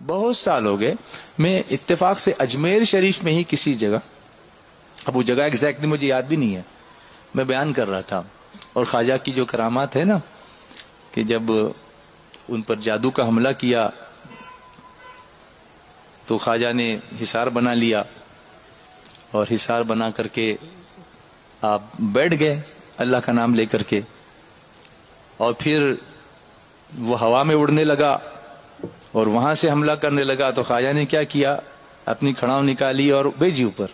بہت سال ہو گئے، میں اتفاق سے اجمیر شریف میں ہی کسی جگہ، اب وہ جگہ ایگزیکٹلی مجھے یاد بھی نہیں ہے، میں بیان کر رہا تھا، اور خواجہ کی جو کرامات ہے نا کہ جب ان پر جادو کا حملہ کیا تو خواجہ نے حصار بنا لیا، اور حصار بنا کر کے آپ بیٹھ گئے اللہ کا نام لے کر کے، اور پھر وہ ہوا میں اڑنے لگا اور وہاں سے حملہ کرنے لگا، تو خواجہ نے کیا کیا، اپنی کھڑاؤں نکالی اور بھیجی اوپر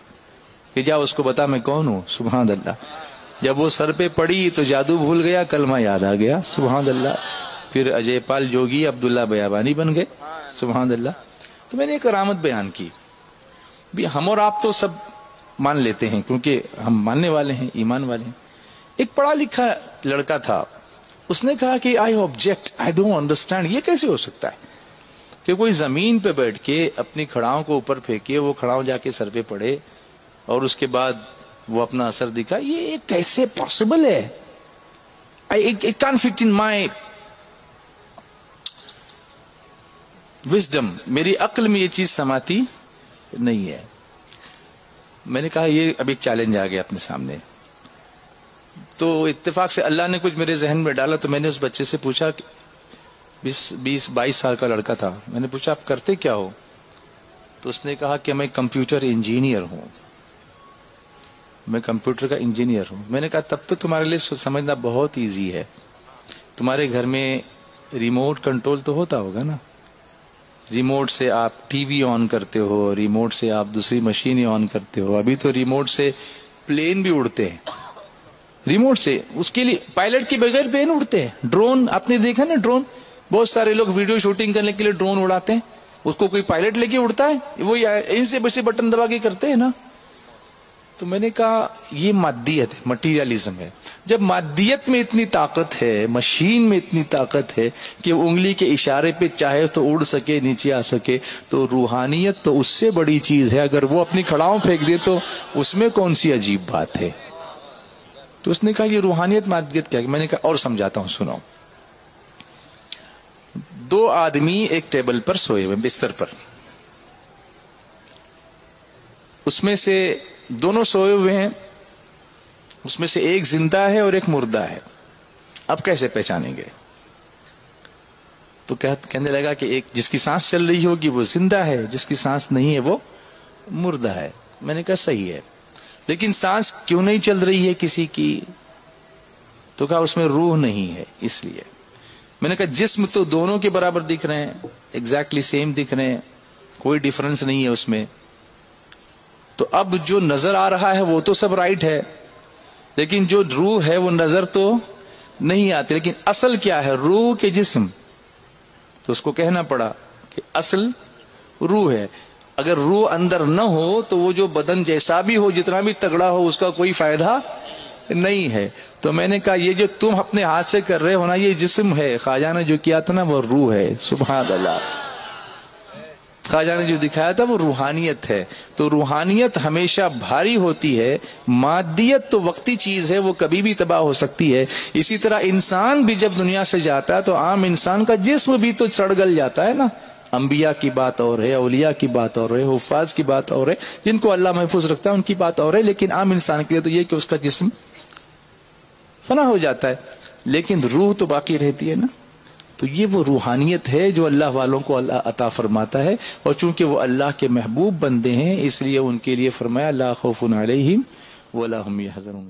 کہ جا اس کو بتا میں کون ہوں۔ سبحان اللہ، جب وہ سر پہ پڑی تو جادو بھول گیا، کلمہ یاد آ گیا۔ سبحان اللہ، پھر اجے پال جوگی عبداللہ بیابانی بن گئے۔ سبحان اللہ۔ تو میں نے ایک کرامت بیان کی، بھی ہم اور آپ تو سب مان لیتے ہیں کیونکہ ہم ماننے والے ہیں، ایمان والے ہیں۔ ایک پڑھا لکھا لڑکا تھا، اس نے کہا کہ آئی آبجیکٹ، آئی ڈونٹ انڈرسٹینڈ، یہ کیسے ہو سکتا ہے کہ کوئی زمین پہ بیٹھ کے اپنی کھڑاؤں کو اوپر پھینکے، وہ کھڑاؤں جا کے سر پہ پڑے اور اس کے بعد وہ اپنا اثر دکھا، یہ کیسے پاسبل ہے؟ It can't fit in my wisdom، میری عقل میں یہ چیز سماتی نہیں ہے۔ میں نے کہا یہ اب ایک چیلنج آ گیا اپنے سامنے، تو اتفاق سے اللہ نے کچھ میرے ذہن میں ڈالا، تو میں نے اس بچے سے پوچھا، 22 سال کا لڑکا تھا، میں نے پوچھا آپ کرتے کیا ہو؟ تو اس نے کہا کہ میں کمپیوٹر انجینئر ہوں، میں کمپیوٹر کا انجینئر ہوں۔ میں نے کہا تب تو تمہارے لیے سمجھنا بہت ایزی ہے، تمہارے گھر میں ریموٹ کنٹرول تو ہوتا ہوگا نا، ریموٹ سے آپ ٹی وی آن کرتے ہو، ریموٹ سے آپ دوسری مشینیں آن کرتے ہو، ابھی تو ریموٹ سے پلین بھی اڑتے ہیں، ریموٹ سے، اس کے لیے پائلٹ کے بغیر پلین اڑتے ہیں۔ ڈرون آپ نے دیکھا نا، ڈرون بہت سارے لوگ ویڈیو شوٹنگ کرنے کے لیے ڈرون اڑاتے ہیں، اس کو کوئی پائلٹ لے کے اڑتا ہے، وہ ان سے بس بٹن دبا کے کرتے ہیں نا۔ تو میں نے کہا یہ مادیت ہے، مٹیریلزم ہے۔ جب مادیت میں اتنی طاقت ہے، مشین میں اتنی طاقت ہے کہ وہ انگلی کے اشارے پہ چاہے تو اڑ سکے، نیچے آ سکے، تو روحانیت تو اس سے بڑی چیز ہے۔ اگر وہ اپنی کھڑاؤں پھینک دے تو اس میں کون سی عجیب بات ہے؟ تو اس نے کہا یہ روحانیت مادیت کیا ہے؟ میں نے کہا اور سمجھاتا ہوں، سنو۔ 2 آدمی ایک ٹیبل پر سوئے ہوئے، بستر پر، اس میں سے دونوں سوئے ہوئے ہیں، اس میں سے ایک زندہ ہے اور ایک مردہ ہے، اب کیسے پہچانیں گے؟ تو کہنے لگا کہ ایک جس کی سانس چل رہی ہوگی وہ زندہ ہے، جس کی سانس نہیں ہے وہ مردہ ہے۔ میں نے کہا صحیح ہے، لیکن سانس کیوں نہیں چل رہی ہے کسی کی؟ تو کہا اس میں روح نہیں ہے اس لیے۔ میں نے کہا جسم تو دونوں کے برابر دکھ رہے ہیں، ایگزیکٹلی سیم دکھ رہے ہیں، کوئی ڈیفرنس نہیں ہے اس میں، تو اب جو نظر آ رہا ہے وہ تو سب رائٹ ہے، لیکن جو روح ہے وہ نظر تو نہیں آتی، لیکن اصل کیا ہے؟ روح کے جسم۔ تو اس کو کہنا پڑا کہ اصل روح ہے، اگر روح اندر نہ ہو تو وہ جو بدن جیسا بھی ہو، جتنا بھی تگڑا ہو، اس کا کوئی فائدہ نہیں ہے۔ تو میں نے کہا یہ جو تم اپنے ہاتھ سے کر رہے ہو نا، یہ جسم ہے، خواجہ نے جو کیا تھا نا وہ روح ہے۔ سبحان اللہ، خواجہ نے جو دکھایا تھا وہ روحانیت ہے۔ تو روحانیت ہمیشہ بھاری ہوتی ہے، مادیت تو وقتی چیز ہے، وہ کبھی بھی تباہ ہو سکتی ہے۔ اسی طرح انسان بھی جب دنیا سے جاتا ہے تو عام انسان کا جسم بھی تو سڑ گل جاتا ہے نا۔ انبیاء کی بات اور ہے، اولیاء کی بات اور ہے، حفاظ کی بات اور ہے، جن کو اللہ محفوظ رکھتا ہے ان کی بات اور ہے، لیکن عام انسان کے لیے تو یہ کہ اس کا جسم فنا ہو جاتا ہے، لیکن روح تو باقی رہتی ہے نا۔ تو یہ وہ روحانیت ہے جو اللہ والوں کو اللہ عطا فرماتا ہے، اور چونکہ وہ اللہ کے محبوب بندے ہیں اس لیے ان کے لیے فرمایا لا خوف علیہم ولا هم يحزنون۔